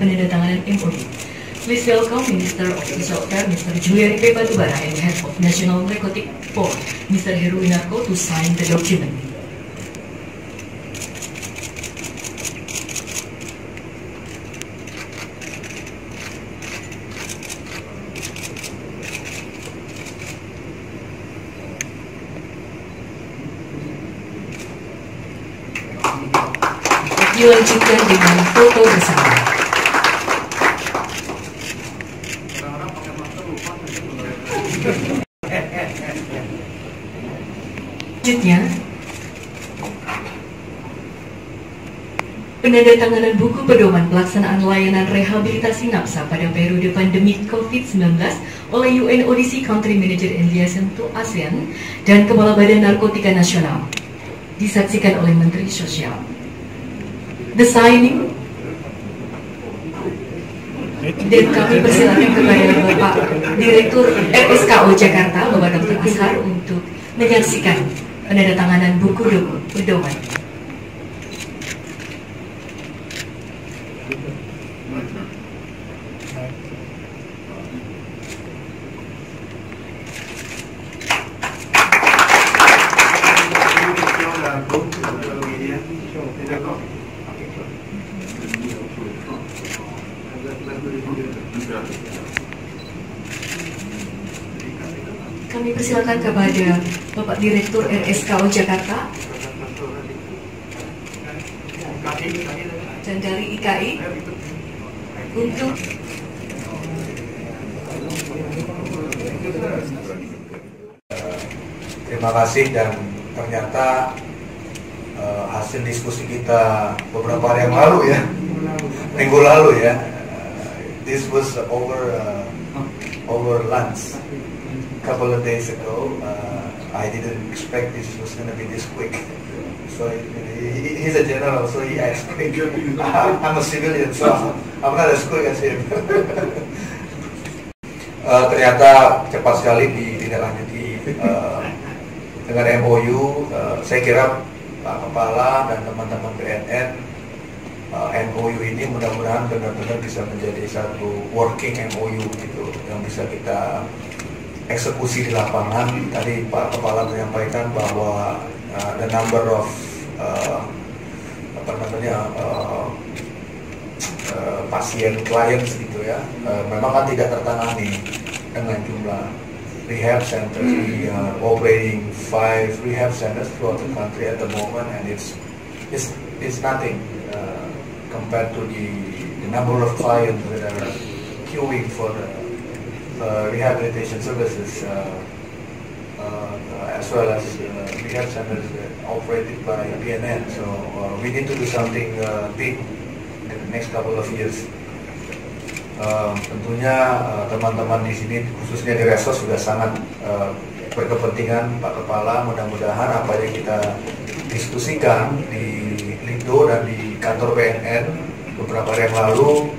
penandatanganan MOU. Please welcome Minister of Social Affairs, Mr. Juliari P. Batubara, and Head of National Narcotic Board, Mr. Heruwinarko, to sign the document. Dilanjutkan dengan foto bersama. Selanjutnya, penandatanganan buku pedoman pelaksanaan layanan rehabilitasi nafsa pada periode pandemi COVID-19 oleh UNODC Country Manager and Liaison to ASEAN dan Kepala Badan Narkotika Nasional, disaksikan oleh Menteri Sosial. The signing, dan kami persilakan kepada Bapak Direktur RSKO Jakarta, Bapak Dr. Ashar, untuk menyaksikan penandatanganan buku pedoman. Kami persilakan kepada Bapak Direktur RSKO Jakarta dan dari IKI untuk terima kasih. Dan ternyata hasil diskusi kita beberapa hari yang lalu ya, minggu lalu ya, this was over lunch a couple of days ago. I didn't expect this was going to be this quick. So he's a general, so he acts quick. I'm a civilian, so I'm not as quick as him. Ternyata cepat sekali ditindaklanjuti dengan MOU. Saya kira Pak Kepala dan teman-teman BNN, MOU ini mudah-mudahan benar-benar bisa menjadi satu working MOU gitu, yang bisa kita eksekusi di lapangan. Tadi Pak Kepala menyampaikan bahwa the number of pasien clients gitu ya, memang kan tidak tertangani dengan jumlah rehab centers. We are operating 5 rehab centers throughout the country at the moment, and it's nothing compared to the number of clients that are queuing for the rehabilitation services, as well as rehab centers operated by BNN. So we need to do something big in the next couple of years. Tentunya teman-teman di sini, khususnya di Resos, sudah sangat berkepentingan Pak Kepala. Mudah-mudahan apa yang kita diskusikan di Lido dan di kantor BNN beberapa hari yang lalu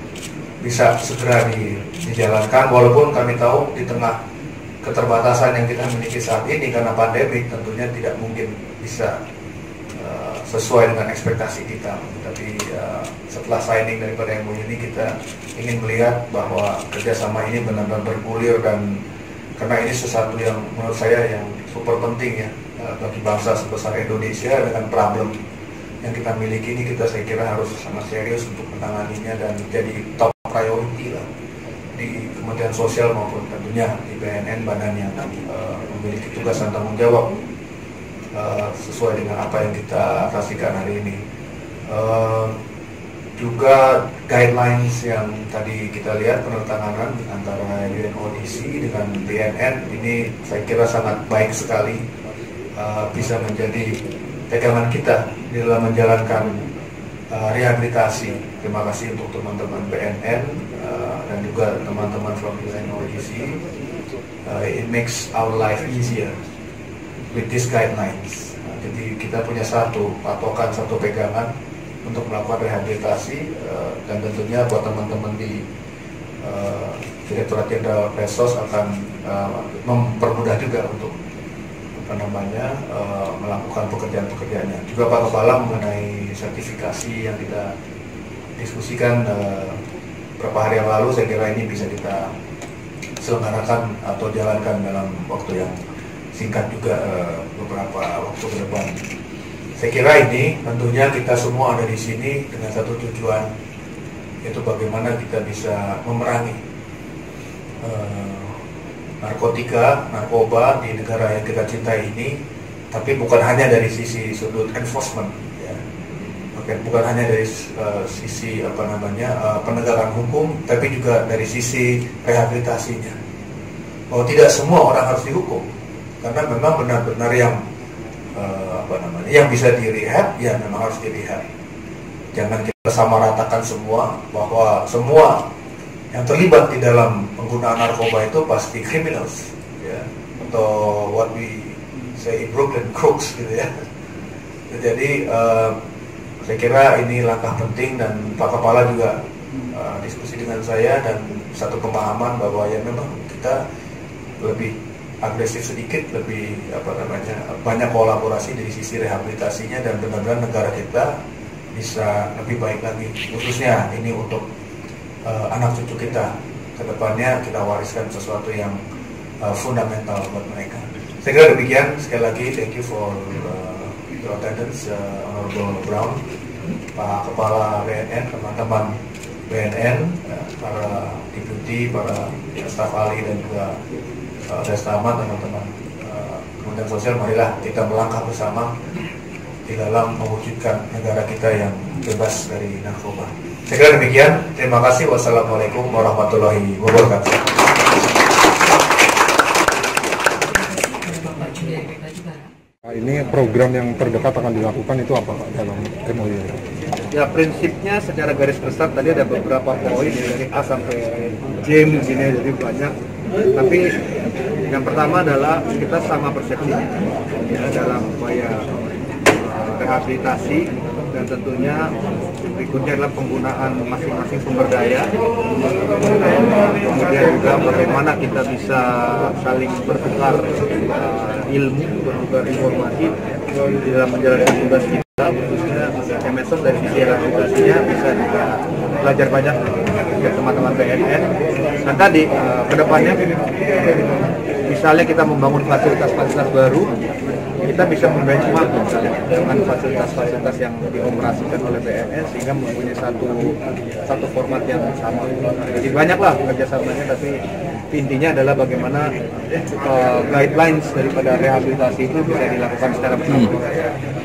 bisa segera dijalankan, walaupun kami tahu di tengah keterbatasan yang kita miliki saat ini karena pandemi, tentunya tidak mungkin bisa sesuai dengan ekspektasi kita. Tapi setelah signing daripada MOU ini, kita ingin melihat bahwa kerjasama ini benar-benar bergulir, dan karena ini sesuatu yang menurut saya yang super penting ya bagi bangsa sebesar Indonesia. Dengan problem yang kita miliki ini, kita saya kira harus sangat serius untuk menanganinya dan jadi top priority lah di Kementerian Sosial maupun tentunya di BNN, badan yang memiliki tugas dan tanggung jawab sesuai dengan apa yang kita saksikan hari ini. Juga guidelines yang tadi kita lihat penandatanganan antara UNODC dengan BNN ini saya kira sangat baik sekali, bisa menjadi pegangan kita di dalam menjalankan rehabilitasi. Terima kasih untuk teman-teman BNN dan juga teman-teman from UNODC. It makes our life easier with these guidelines. Jadi kita punya satu patokan, satu pegangan untuk melakukan rehabilitasi, dan tentunya buat teman-teman di Direktorat Jenderal Resos akan mempermudah juga untuk melakukan pekerjaan-pekerjaannya. Juga Pak Kepala mengenai sertifikasi yang kita diskusikan, beberapa hari yang lalu, saya kira ini bisa kita selenggarakan atau jalankan dalam waktu yang singkat juga, beberapa waktu ke depan. Saya kira ini tentunya kita semua ada di sini dengan satu tujuan, yaitu bagaimana kita bisa memerangi narkotika, narkoba di negara yang kita cintai ini, tapi bukan hanya dari sisi sudut enforcement, ya. Bukan hanya dari sisi penegakan hukum, tapi juga dari sisi rehabilitasinya. Bahwa tidak semua orang harus dihukum, karena memang benar-benar yang bisa direhab, ya memang harus direhab. Jangan kita samaratakan semua, bahwa semua yang terlibat di dalam penggunaan narkoba itu pasti criminals, ya, atau what we say Brooklyn crooks, gitu ya. Jadi saya kira ini langkah penting, dan Pak Kepala juga diskusi dengan saya dan satu pemahaman bahwa ya memang kita lebih agresif sedikit, lebih banyak kolaborasi dari sisi rehabilitasinya, dan benar-benar negara kita bisa lebih baik lagi, khususnya ini untuk anak cucu kita ke depannya, kita wariskan sesuatu yang fundamental buat mereka. Saya kira demikian. Sekali lagi thank you for your attendance, Honorable Brown, Pak Kepala BNN, teman-teman BNN, para deputi, para staf ahli, dan juga Destamat, teman-teman Kementerian Sosial. Marilah kita melangkah bersama di dalam mewujudkan negara kita yang bebas dari narkoba. Saya kira demikian. Terima kasih. Wassalamualaikum warahmatullahi wabarakatuh. Ini program yang terdekat akan dilakukan itu apa Pak dalam MOU? Ya, prinsipnya secara garis besar tadi ada beberapa poin dari A sampai J mungkin ya, jadi banyak. Tapi yang pertama adalah kita sama persepsinya ya, dalam upaya rehabilitasi, dan tentunya berikutnya adalah penggunaan masing-masing sumber daya, kemudian juga bagaimana kita bisa saling bertukar ilmu, bertukar informasi di dalam menjalankan tugas kita, khususnya Kemensos dari sisi rehabilitasinya bisa juga belajar banyak dari teman-teman BNN. Dan tadi kedepannya misalnya kita membangun fasilitas-fasilitas baru, kita bisa membenchmark dengan fasilitas-fasilitas yang dioperasikan oleh BNN sehingga mempunyai satu format yang sama. Jadi banyaklah kerjasamanya, tapi intinya adalah bagaimana guidelines daripada rehabilitasi itu bisa dilakukan secara bersama.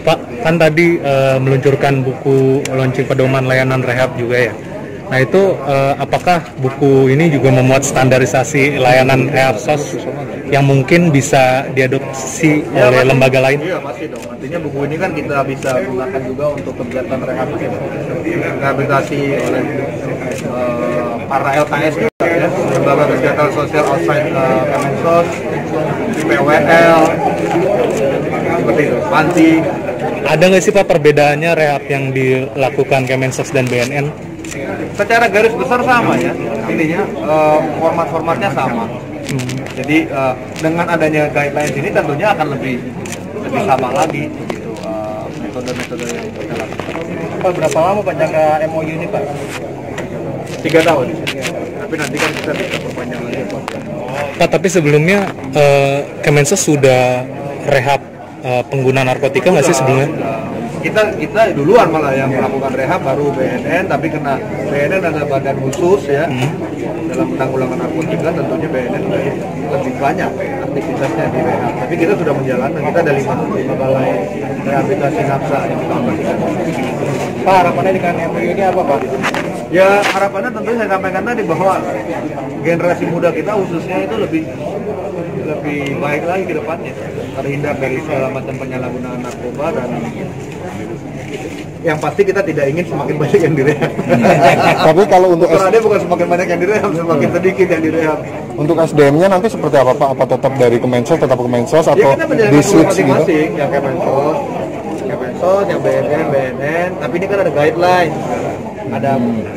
Pak, kan tadi meluncurkan buku launching pedoman layanan rehab juga ya. Nah itu apakah buku ini juga memuat standarisasi layanan rehab sos yang mungkin bisa diadopsi oleh lembaga lain? Iya pasti dong. Artinya buku ini kan kita bisa gunakan juga untuk kegiatan rehabilitasi oleh para LKS juga ya, lembaga kegiatan sosial outside Kemensos, PWL, seperti itu, panti. Ada nggak sih Pak perbedaannya rehab yang dilakukan Kemensos dan BNN? Secara garis besar sama ya, intinya format-formatnya sama. Jadi dengan adanya guidelines ini tentunya akan lebih sama lagi gitu, metode-metode yang kita lakukan. Pak, berapa lama Pak jangka MOU ini Pak? 3 tahun. Tapi nanti kan kita bisa perpanjang lagi. Pak, tapi sebelumnya Kemensos sudah rehab pengguna narkotika nggak sih sebelumnya? Kita duluan malah yang melakukan rehab, baru BNN, tapi kena BNN ada badan khusus ya dalam penanggulangan narkotika, tentunya BNN lebih banyak aktivitasnya di rehab. Tapi kita sudah menjalankan, kita ada 5 balai rehabilitasi nafsa yang kita lakukan. Pak, harapannya dengan MOU ini apa Pak? Ya harapannya tentu saya sampaikan tadi bahwa generasi muda kita khususnya itu lebih baik lagi ke depannya, terhindar dari segala macam penyalahgunaan narkoba, dan yang pasti kita tidak ingin semakin banyak yang direhab. Tapi kalau untuk bukan semakin banyak yang direhab, semakin sedikit yang direhab. Untuk SDM-nya nanti seperti apa Pak? Apa tetap dari Kemensos, atau Ya kita di switch gitu? masing-masing, yang Kemensos, yang BNN, tapi ini kan ada guideline, ada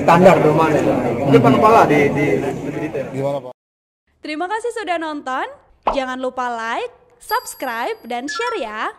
standar domain. Itu Pak Kepala di lebih detail. Gimana Pak? Terima kasih sudah nonton. Jangan lupa like, subscribe, dan share ya.